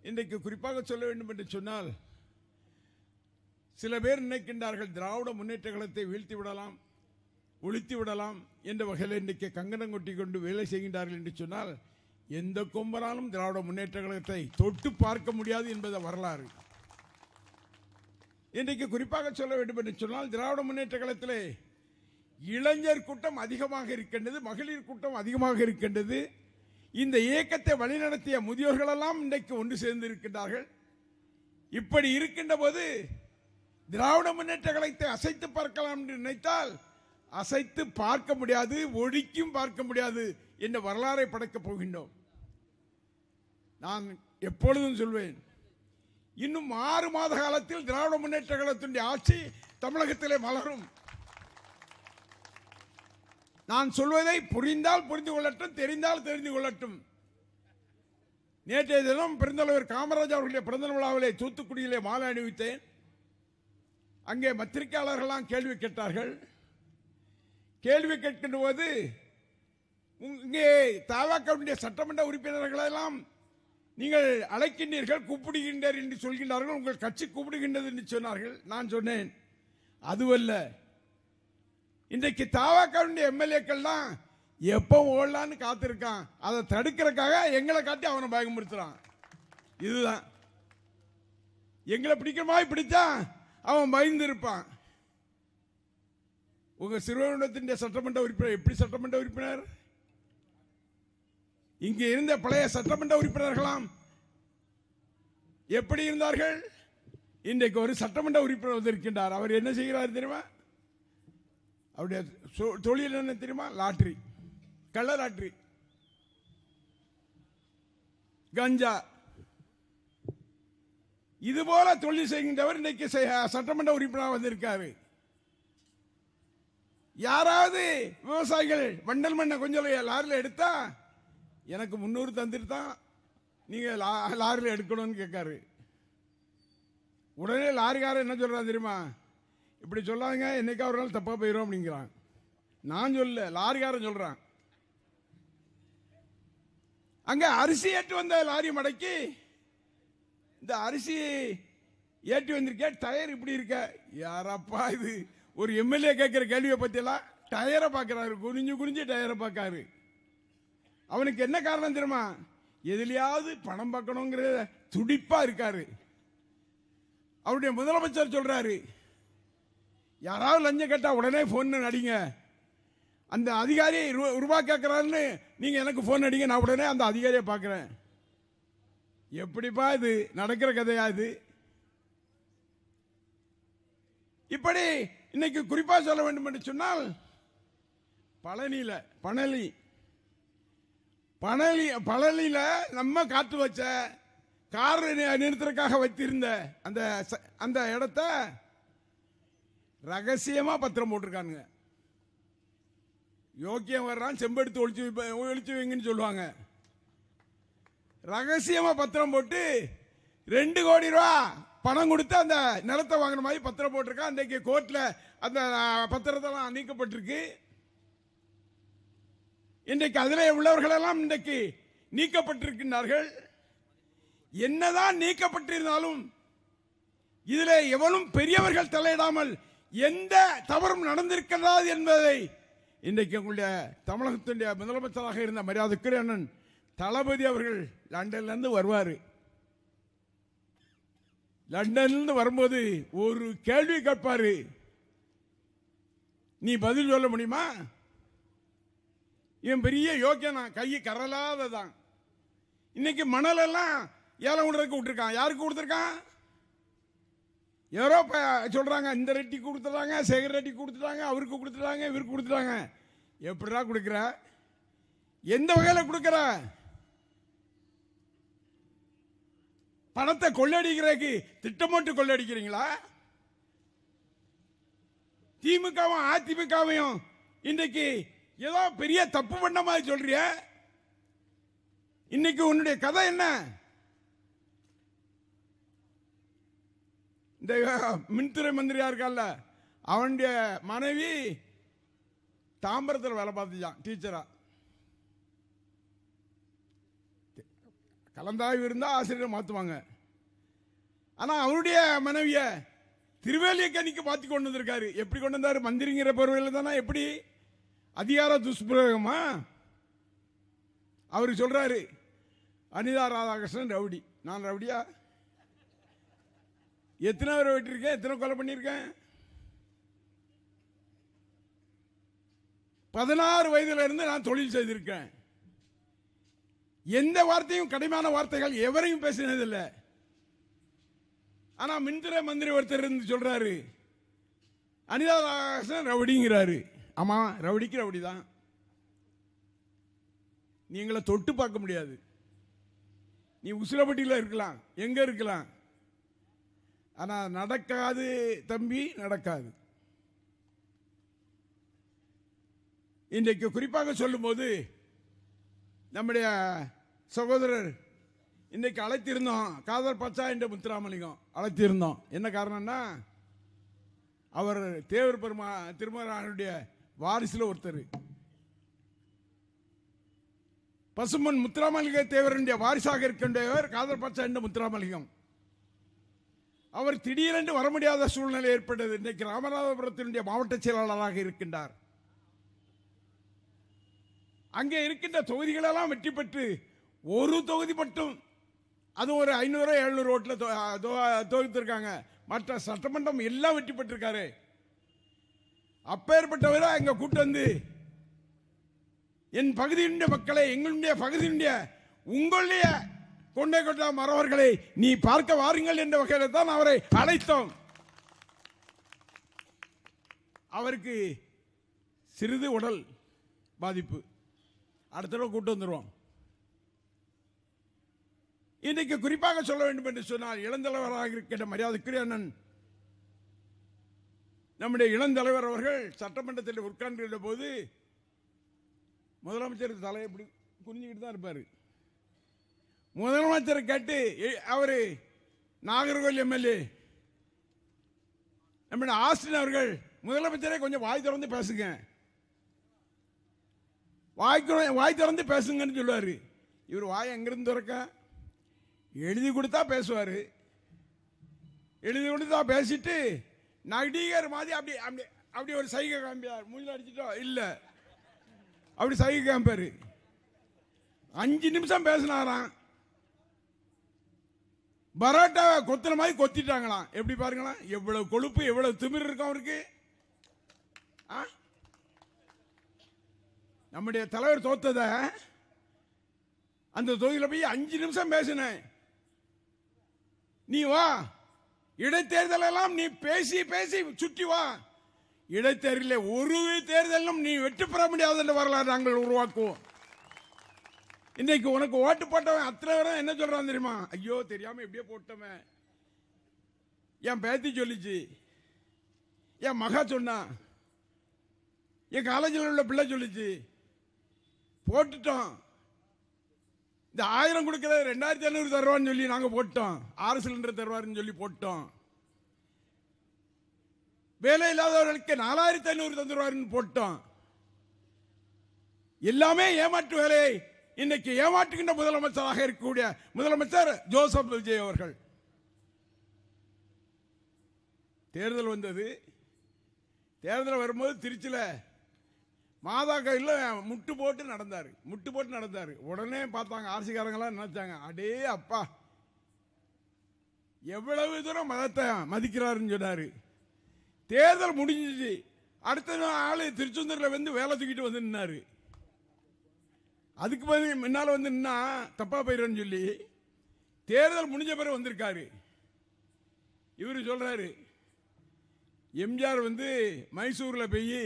இன்றைக்கு குறிப்பாக சொல்ல வேண்டும் என்று சொன்னால், சில பேர் நினைக்கின்றார்கள் திராவிட முன்னேற்ற கழகத்தை வீழ்த்தி விடலாம், ஒழித்து விடலாம் என்ற வகையில் இன்றைக்கு கங்கணம் கொட்டி கொண்டு வேலை செய்கின்றார்கள் என்று சொன்னால், எந்த கொம்பனாலும் திராவிட முன்னேற்ற கழகத்தை தொட்டு பார்க்க முடியாது என்பது வரலாறு. இன்றைக்கு குறிப்பாக சொல்ல வேண்டும் என்று சொன்னால், திராவிட முன்னேற்ற கழகத்திலே இளைஞர் கூட்டம் அதிகமாக இருக்கின்றது, மகளிர் கூட்டம் அதிகமாக இருக்கின்றது. இந்த இயக்கத்தை வழிநடத்திய முதியோர்கள் எல்லாம் இன்றைக்கு ஒன்று சேர்ந்து இருக்கின்றார்கள். இப்படி இருக்கின்ற போது திராவிட முன்னேற்ற கழகத்தை அசைத்து பார்க்கலாம் என்று நினைத்தால் அசைத்து பார்க்க முடியாது, ஒழிக்கும் பார்க்க முடியாது என்ற வரலாறை படைக்கப் போகின்றோம். நான் எப்பொழுதும் சொல்வேன், இன்னும் 6 மாத காலத்தில் திராவிட முன்னேற்ற கழகத்தினுடைய ஆட்சி தமிழகத்திலே மலரும். நான் சொல்வதை புரிந்தால் புரிந்து கொள்ளட்டும், தெரிந்தால் தெரிந்து கொள்ளட்டும். நேற்றைய தினம் பெருந்தலைவர் காமராஜர் அவர்களுடைய பிறந்த விழாவிலே தூத்துக்குடியிலே மாலை அணிவித்தேன். அங்கே பத்திரிகையாளர்கள்லாம் கேள்வி கேட்டார்கள். கேள்வி கேட்கின்ற போது, இங்கே தவகவுடைய சட்டமன்ற உறுப்பினர்களெல்லாம் நீங்கள் அழைக்கின்றீர்கள், கூப்பிடுகின்றீர்கள் என்று சொல்கின்றார்கள், உங்கள் கட்சி கூப்பிடுகின்றது என்று சொன்னார்கள். நான் சொன்னேன், அதுவல்ல, இன்றைக்கு தவகவுடைய எம்எல்ஏக்கள்லாம் எப்போ ஓடலான்னு காத்திருக்கான், அதை தடுக்கிறதுக்காக எங்களை காட்டி அவனை பயமுறுத்துறான். இதுதான் எங்களை பிடிக்கிற மாதிரி பிடிச்சா அவன் பயந்து இருப்பான். உங்க சிறுவனத்தின் சட்டமன்ற உறுப்பினர் எப்படி சட்டமன்ற உறுப்பினர்? இங்கே இருந்த பழைய சட்டமன்ற உறுப்பினர்களாம் எப்படி இருந்தார்கள்? இன்றைக்கு ஒரு சட்டமன்ற உறுப்பினர் வந்திருக்கின்றார். அவர் என்ன செய்கிறார் தெரியுமா? அவருடைய தொழில் என்ன தெரியுமா? லாட்டரி, கள்ள லாட்டரி, கஞ்சா, இது போல தொழில் செய்கின்றவர் இன்றைக்கு சட்டமன்ற உறுப்பினர் வந்திருக்காரு. யாராவது விவசாயிகள் வண்டல் மண்ணை கொஞ்சம் லாரியில் எடுத்தா எனக்கு 300 தந்துட்டு தான் நீங்க லாரியில் எடுக்கணும்னு கேட்காரு. உடனே லாரிக்காரர் என்ன சொல்றாரு தெரியுமா? இப்படி சொல்லாங்க, என்னைக்கா ஒரு நாள் தப்பா போயிடும் அப்படிங்கிறான். நான் சொல்ல, லாரிக்காரன் சொல்றான். அங்க அரிசி ஏற்றி வந்த லாரி மடக்கி, இந்த அரிசி ஏற்றி வந்திருக்க, டயர் இப்படி இருக்க. யாரப்பா இது? ஒரு எம்எல்ஏ கேட்கிற கேள்வியை பத்தியெல்லாம் டயரை பார்க்கிறாரு, குறிஞ்சு குறிஞ்சு டயரை பார்க்காரு. அவனுக்கு என்ன காரணம் தெரியுமா? எதுலையாவது பணம் பார்க்கணுங்கிற துடிப்பா இருக்காரு. அவருடைய முதலமைச்சர் சொல்றாரு, யாராவது லஞ்சம் கேட்டா உடனே போன் அடிங்க, அந்த அதிகாரி ரூபாய் கேட்கிறாருன்னு நீங்க எனக்கு போன் அடிங்க, நான் உடனே அந்த அதிகாரியை பார்க்கிறேன். எப்படிப்பா இது நடக்கிற கதையா இது? இப்படி இன்னைக்கு குறிப்பா சொல்ல வேண்டும் என்று சொன்னால், பழனியில நம்ம காத்து வச்ச கார் நிறுத்தறதுக்காக வைத்திருந்த அந்த இடத்த ரகசியமா பத்திரம் போட்டிருக்கானுங்க. யோக்கியம் வர்றான், செம்பெடுத்து ஒழிச்சு வைங்கன்னு சொல்லுவாங்க. ரகசியமா பத்திரம் போட்டு 2 கோடி ரூபாய் பணம் கொடுத்து அந்த நிலத்தை வாங்கின மாதிரி பத்திரம் போட்டிருக்கா. இன்றைக்கு கோர்ட்ல அந்த பத்திரத்தெல்லாம் நீக்கப்பட்டிருக்கு. இன்றைக்கு அதிலே உள்ளவர்கள் எல்லாம் இன்றைக்கு நீக்கப்பட்டிருக்கின்றார்கள். என்னதான் நீக்கப்பட்டிருந்தாலும் இதில் எவனும் பெரியவர்கள் தலையிடாமல் எந்த தவறும் நடந்திருக்கிறது என்பதை இன்றைக்கு உங்களுடைய தமிழகத்தினுடைய முதலமைச்சராக இருந்த மரியாதைக்குரிய அண்ணன் தளபதி அவர்கள் லண்டன்ல இருந்து வருவாரு. லண்டன்ல வரும்போது ஒரு கேள்வி கேட்பாரு, நீ பதில் சொல்ல முடியுமா? இவன் பெரிய யோக்கியனா, கை கரலாததான். இன்னைக்கு மணல் எல்லாம் ஏலம் விடுறதுக்கு விட்டுருக்கான். யாருக்கு கொடுத்துருக்கான்? யாரோ சொல்றாங்க, இந்த ரெட்டி கொடுத்துட்டாங்க, சேகர் ரெட்டி கொடுத்துட்டாங்க, அவருக்கு கொடுத்துட்டாங்க, இவருக்கு கொடுத்துட்டாங்க. எப்படிடா கொடுக்கிற? எந்த வகையில கொடுக்கிற? பணத்தை கொள்ளடிக்கிறதுக்கு திட்டமிட்டு கொள்ளடிக்கிறீங்களா? திமுகவும் அதிமுகவும் இன்றைக்கு ஏதோ பெரிய தப்பு பண்ண மாதிரி சொல்றிய. இன்னைக்கு உன்னுடைய கதை என்ன? இந்த மின்துறை மந்திரியா இருக்கல்ல, அவனுடைய மனைவி தாம்பரத்தில் வேலை பார்த்துச்சான், டீச்சரா. கலந்தாய்வு இருந்தால் ஆசிரியரை மாற்றுவாங்க. ஆனால் அவருடைய மனைவியை திருவேலியக்கணிக்கு மாற்றி கொண்டு வந்திருக்காரு. எப்படி கொண்டு வந்தார்? மந்திரிங்கிற பொறுவையில் தானே. எப்படி அதிகார துஷ்பிரயோகமா? அவர் சொல்றாரு, அனிதா ராதாகிருஷ்ணன் ரவுடி. நான் ரவுடியா? எத்தனை பேரை வெட்டிருக்கேன், எத்தனை கொலை பண்ணியிருக்கேன்? 16 வயதுல இருந்து நான் தொழில் செய்திருக்கேன். எந்த வார்த்தையும் கடுமையான வார்த்தைகள் எவரையும் பேசினதில்லை. ஆனா மின்துறை மந்திரி ஒருத்தர் இருந்து சொல்றாரு, அனிதா ராதாகிருஷ்ணன் ரவுடிங்கிறாரு. ஆமா, ரவுடிக்கு ரவுடி தான். நீங்களை தொட்டு பார்க்க முடியாது. நீ உசிலப்பட்டியில் இருக்கலாம், எங்க இருக்கலாம், ஆனா நடக்காது தம்பி, நடக்காது. இன்றைக்கு குறிப்பாக சொல்லும் போது நம்முடைய சகோதரர் இன்னைக்கு அழைத்திருந்தோம், காதர் பச்சா என்ற முத்துராமலிங்கம் அழைத்திருந்தோம். என்ன காரணம்னா, அவர் தேவர் திருமகனுடைய வாரிசுல ஒருத்தர். பசுமன் முத்துராமலிங்க தேவருடைய வாரிசாக இருக்கின்றவர் காதர் பச்சா என்ற முத்துராமலிங்கம். அவர் திடீரென்று வர முடியாத சூழ்நிலை ஏற்பட்டது. இன்றைக்கு ராமநாதபுரத்தினுடைய மாவட்ட செயலாளராக இருக்கின்றார். அங்கே இருக்கின்ற தொகுதிகளெல்லாம் வெற்றி பெற்று ஒரு தொகுதி மட்டும், அது ஒரு 500-700 ஓட்டில் தொகுத்திருக்காங்க. மற்ற சட்டமன்றம் எல்லாம் வெற்றி பெற்றிருக்காரு. அப்பேற்பட்டவரை அங்க கூட்டு வந்து, என் பகுதியினுடைய மக்களை, எங்களுடைய பகுதியினுடைய உங்களுடைய கொண்டே கொண்டா மறவர்களை நீ பார்க்க வாருங்கள் என்ற வகையில் தான் அவரை அழைத்தோம். அவருக்கு சிறிது உடல் பாதிப்பு, அடுத்த தடவை கூட்டு வந்துடுவோம். இன்றைக்கு குறிப்பாக சொல்ல வேண்டும் என்று சொன்னால், இளந்தலைவராக இருக்கின்ற மரியாதைக்குரிய அண்ணன் நம்முடைய இளந்தலைவர் அவர்கள் சட்டமன்றத்தில் உட்கார்ந்திருந்த போது முதலமைச்சர் தலையை இப்படி குனிஞ்சிக்கிட்டு தான் இருப்பார். முதலமைச்சரை கேட்டு அவரு நாகர்கோவில் எம்எல்ஏ நம்முடைய ஆஸ்டின் அவர்கள், முதலமைச்சரே கொஞ்சம் வாய் திறந்து பேசுங்க, வாய் திறந்து பேசுங்கன்னு சொல்லுவாரு. இவர் வாய் எங்கிருந்து திறக்க? எழுதி கொடுத்தா பேசுவாரு. எழுதி கொடுத்தா பேசிட்டு நடிகர் மாதிரி அப்படி அப்படி ஒரு சைகை காமிப்பார். மூஞ்சில அடிச்சுட்டோம் இல்ல, அப்படி சைகை காமிப்பாரு. 5 நிமிஷம் பேசினாராம். பரோட்டாவை கொத்துற மாதிரி கொத்திட்டாங்களாம். எப்படி பாருங்களா, எவ்வளவு கொழுப்பு, எவ்வளவு திமிர் இருக்கும் அவருக்கு. நம்முடைய தலைவர் தோத்தத அந்த தொகுதியில் போய் 5 நிமிஷம் பேசினேன். நீ வா, இடைத்தேர்தல் எல்லாம் நீ பேசி பேசி சுற்றி வா, இடைத்தேர்தலில் ஒரு தேர்தலும் நீ வெற்றி பெற முடியாது என்ற வரலாறு நாங்கள் உருவாக்குவோம். இன்னைக்கு உனக்கு ஓட்டு போட்டவன் அத்தனை பேரும் என்ன சொல்றான் தெரியுமா? ஐயோ தெரியாம எப்படியே போட்டவன், என் பேத்தி சொல்லிச்சு, என் மகா சொன்னா, என் காலேஜில் உள்ள பிள்ளை சொல்லிச்சு, போட்டுட்டோம். இந்த 1000 கொடுக்கறது 2500 தருவான்னு சொல்லி நாங்க போட்டோம். 6 சிலிண்டர் தருவாருன்னு சொல்லி போட்டோம். வேலை இல்லாதவர்களுக்கு 4500 தந்துருவாருன்னு போட்டோம். எல்லாமே ஏமாற்று வேலை. இன்னைக்கு ஏமாற்றுகின்ற முதலமைச்சராக இருக்கக்கூடிய முதலமைச்சர் ஜோசப் விஜய் அவர்கள். தேர்தல் வந்தது. தேர்தல் வரும்போது திருச்சியில் மாதா கோயிலில் முட்டு போட்டு நடந்தார். உடனே பார்த்தாங்க ஆர்சிக்காரங்களாம், நினைச்சாங்க அடே அப்பா எவ்வளவு தூரம் மதத்தை மதிக்கிறாருன்னு சொன்னாரு. தேர்தல் முடிஞ்சிச்சு. அடுத்த ஆளு திருச்செந்தூர்ல வந்து வேலை தூக்கிட்டு வந்து நின்னாரு. அதுக்கு முன்னால வந்து நின்னா தப்பா போயிடுன்னு சொல்லி தேர்தல் முடிஞ்ச பிறகு வந்திருக்காரு. இவரு சொல்றாரு, எம்ஜிஆர் வந்து மைசூர்ல போய்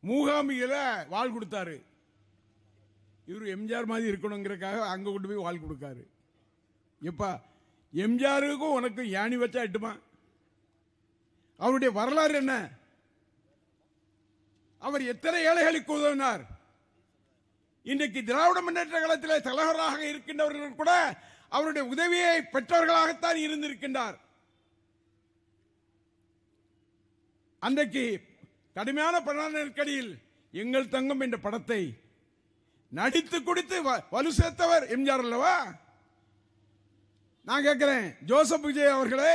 மூகாம்பிகையில வாழ் கொடுத்தாரு. இவரு எம்ஜிஆர் மாதிரி இருக்கணுங்கிறதுக்காக அங்க கொண்டு போய் வாழ் கொடுக்காரு. எப்பா எம்ஜிஆருக்கும் உனக்கு யானி வச்சா எட்டுமா? அவருடைய வரலாறு என்ன? அவர் எத்தனை ஏழைகளுக்கு உதவினார்? இன்றைக்கு திராவிட முன்னேற்ற கழகத்தில் தலைவராக இருக்கின்றவர்கள் கூட அவருடைய உதவியை பெற்றவர்களாகத்தான் இருந்திருக்கின்றார். அன்றைக்கு கடுமையான பண நெருக்கடியில் எங்கள் தங்கம் என்ற படத்தை நடித்து கொடுத்து வலு சேர்த்தவர் எம்ஜிஆர் அல்லவா? நான் கேட்கிறேன், ஜோசப் விஜய் அவர்களே,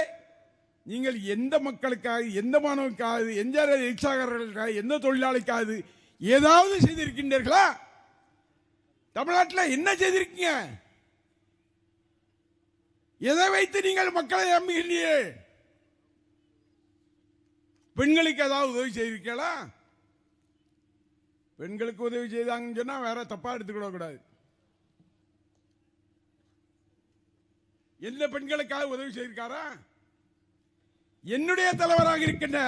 நீங்கள் எந்த மக்களுக்காக, எந்த மாணவனுக்காக, எந்த ரிக்ஷாக்காரர்களுக்காக, எந்த தொழிலாளிக்காக ஏதாவது செய்திருக்கின்றீர்களா? தமிழ்நாட்டில் என்ன செய்திருக்கீங்க? எதை வைத்து நீங்கள் மக்களை நம்புகிறீர்கள்? பெண்களுக்கு ஏதாவது உதவி செய்திருக்கீங்களா? பெண்களுக்கு உதவி செய்தாங்கன்னு சொன்னா வேற தப்பா எடுத்துக்கிட கூடாது. எந்த பெண்களுக்காக உதவி செய்திருக்காரா? என்னுடைய தலைவராக இருக்கின்ற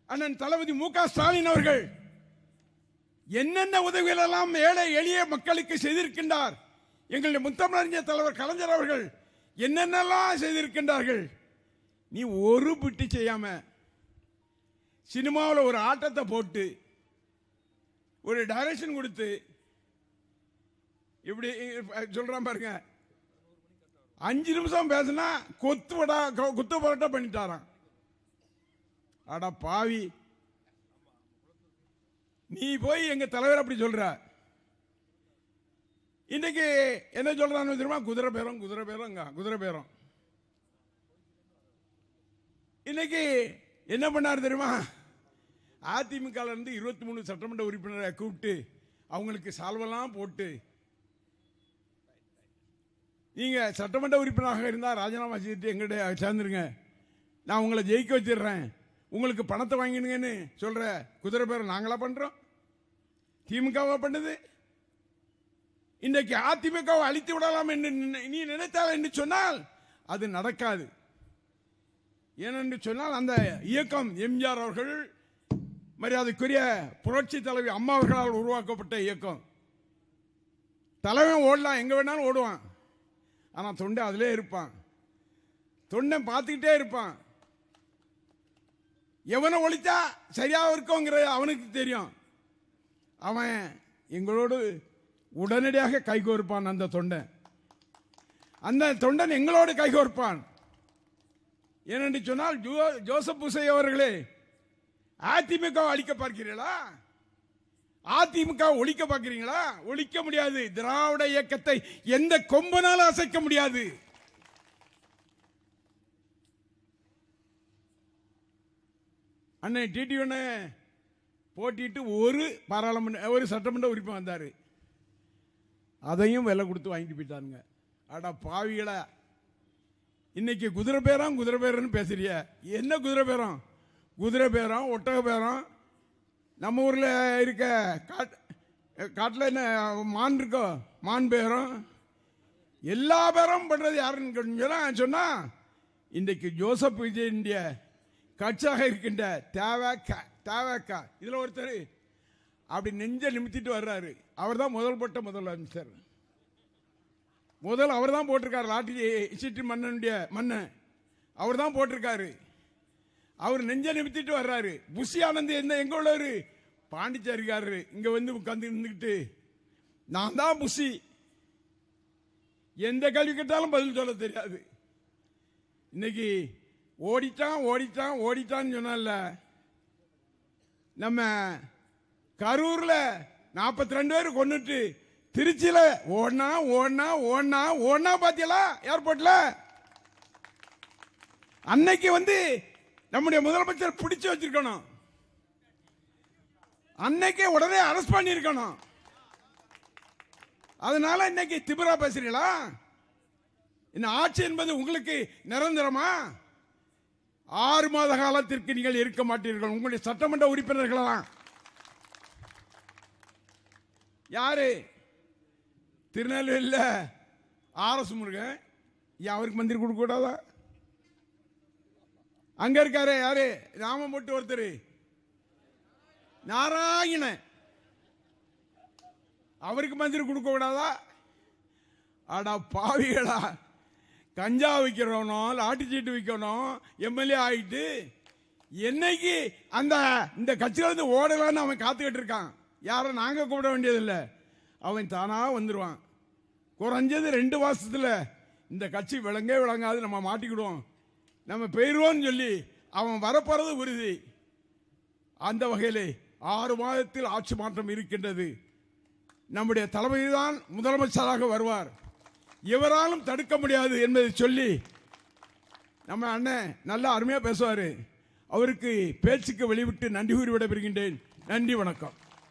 அண்ணன் தளபதி மு.க. ஸ்டாலின் அவர்கள் என்னென்ன உதவிகள் எல்லாம் ஏழை எளிய மக்களுக்கு செய்திருக்கின்றார். எங்களுடைய முத்தமிழறிஞர் தலைவர் கலைஞர் அவர்கள் என்னென்னலாம் செய்திருக்கின்றார்கள். நீ ஒரு பிட்டு செய்யாம சினிமாவில் ஒரு ஆட்டத்தை போட்டு ஒரு டைரக்ஷன் கொடுத்து இப்படி சொல்றான் பாருங்க, 5 நிமிஷம் பேசினா குத்து பரோட்டா பண்ணிட்டாராம். அட பாவி, நீ போய் எங்க தலைவர் அப்படி சொல்ற. இன்னைக்கு என்ன சொல்றான்னு தெரியுமா? குதிரை பேரம். இன்னைக்கு என்ன பண்ணாரு தெரியுமா? அதிமுக இருந்து 23 சட்டமன்ற உறுப்பினரை கூப்பிட்டு அவங்களுக்கு சால்வெல்லாம் போட்டு, நீங்க சட்டமன்ற உறுப்பினராக இருந்தா ராஜினாமா செய்துட்டு எங்கிட்ட சேர்ந்துருங்க, நான் உங்களை ஜெயிக்க வச்சிடுறேன், உங்களுக்கு பணத்தை வாங்கிடுங்கன்னு சொல்ற குதிரை பேரம் நாங்களா பண்றோம்? திமுகவா பண்ணுது? இன்றைக்கு அதிமுகவை அழித்து விடலாம் என்று நீ நினைத்தால் என்று சொன்னால் அது நடக்காது. ஏனென்று சொன்னால் அந்த இயக்கம் எம்ஜிஆர் அவர்கள், மரியாதைக்குரிய புரட்சி தலைவி அம்மா அவர்களால் உருவாக்கப்பட்ட இயக்கம். தலைவன் ஓடலாம், எங்க வேணாலும் ஓடுவான், ஆனா தொண்டை அதிலே இருப்பான். தொண்டை பார்த்துக்கிட்டே இருப்பான். எவனை ஒழித்தா சரியா இருக்குங்கிற அவனுக்கு தெரியும். அவன் எங்களோடு உடனடியாக கைகோர்ப்பான். அந்த தொண்டன் எங்களோடு கைகோர்ப்பான். ஏனென்று சொன்னால் ஜோசப் விஜய் அவர்களே, அதிமுக அழிக்க பார்க்கிறீர்களா? அதிமுக ஒழிக்க பார்க்கிறீங்களா? ஒழிக்க முடியாது. திராவிட இயக்கத்தை எந்த கொம்பனாலும் அசைக்க முடியாது. அண்ணன் டிடிவன போட்டிட்டு ஒரு சட்டமன்ற உறுப்பினர் வந்தாரு, அதையும் விலை கொடுத்து வாங்கிட்டு போயிட்டானுங்க. அட பாவிகளா, இன்னைக்கு குதிரை பேரம் பேசுறிய. என்ன குதிரை பேரம்? குதிரை பேரம், ஒட்டக பேரம். நம்ம ஊர்ல இருக்க காட்டில் என்ன மான் இருக்கோ, மான் பேரம், எல்லா பேரும் பண்றது யாருன்னு சொன்னா இன்றைக்கு ஜோசப் விஜய் கட்சியாக இருக்கின்ற தேவக்கா இதுல ஒருத்தர் அப்படி நெஞ்ச நிமித்திட்டு வர்றாரு. அவர் தான் முதலமைச்சர். அவர் தான் போட்டிருக்காரு. லாட்டி சீட்டு மன்னன் அவர் தான் போட்டிருக்காரு. அவர் நெஞ்ச நிமித்திட்டு வர்றாரு. புஷி ஆனந்த் எங்க உள்ளவர்? பாண்டிச்சேரிக்காரரு. இங்க வந்து உட்கார்ந்து இருந்துகிட்டு நான் தான் புஷி, எந்த கேள்வி கேட்டாலும் பதில் சொல்ல தெரியாது. இன்னைக்கு ஓடிட்டான்னு சொன்னால, நம்ம கரூர்ல 42 பேர் கொன்னுட்டு திருச்சியில ஓடனா பாத்தியலா ஏர்போர்ட்ல? அன்னைக்கு வந்து நம்முடைய முதலமைச்சர் பிடிச்சு வச்சிருக்கணும். அன்னைக்கே உடனே அரெஸ்ட் பண்ணி இருக்கணும். அதனால இன்னைக்கு திமிரா பேசுறீங்களா? இந்த ஆட்சி என்பது உங்களுக்கு நிரந்தரமா? 6 மாத காலத்திற்கு நீங்கள் இருக்க மாட்டீர்கள். உங்களுடைய சட்டமன்ற உறுப்பினர்களா யாரு? திருநெல்வேலியில் RS முருகன், அவருக்கு மந்திரி கொடுக்க கூடாதா? அங்க இருக்காரு யாரு? ராமமூர்த்தி ஒருத்தர், நாராயணன், அவருக்கு மந்திரி கொடுக்க கூடாதா? அடா பாவிகளா, கஞ்சா விற்கிறவனும் லாட்டி சீட்டு விற்கணும் எம்எல்ஏ ஆயிட்டு என்னைக்கு இந்த கட்சியில இருந்து ஓடலான்னு அவன் காத்துக்கிட்டு இருக்கான். யாரும் நாங்க கூப்பிட வேண்டியதில்லை, அவன் தானா வந்துருவான். குறைஞ்சது 2 மாசத்துல இந்த கட்சி விளங்காது, நம்ம மாட்டிக்கிடுவோம், நம்ம போயிருவோம் சொல்லி அவன் வரப்போறது உறுதி. அந்த வகையிலே 6 மாதத்தில் ஆட்சி மாற்றம் இருக்கின்றது. நம்முடைய தளபதி தான் முதலமைச்சராக வருவார், எவராலும் தடுக்க முடியாது என்பதை சொல்லி நம்ம அண்ணன் நல்லா அருமையா பேசுவாரு. அவருக்கு பேச்சுக்கு வெளிவிட்டு நன்றி கூறி விடைபெறுகின்றேன். நன்றி, வணக்கம்.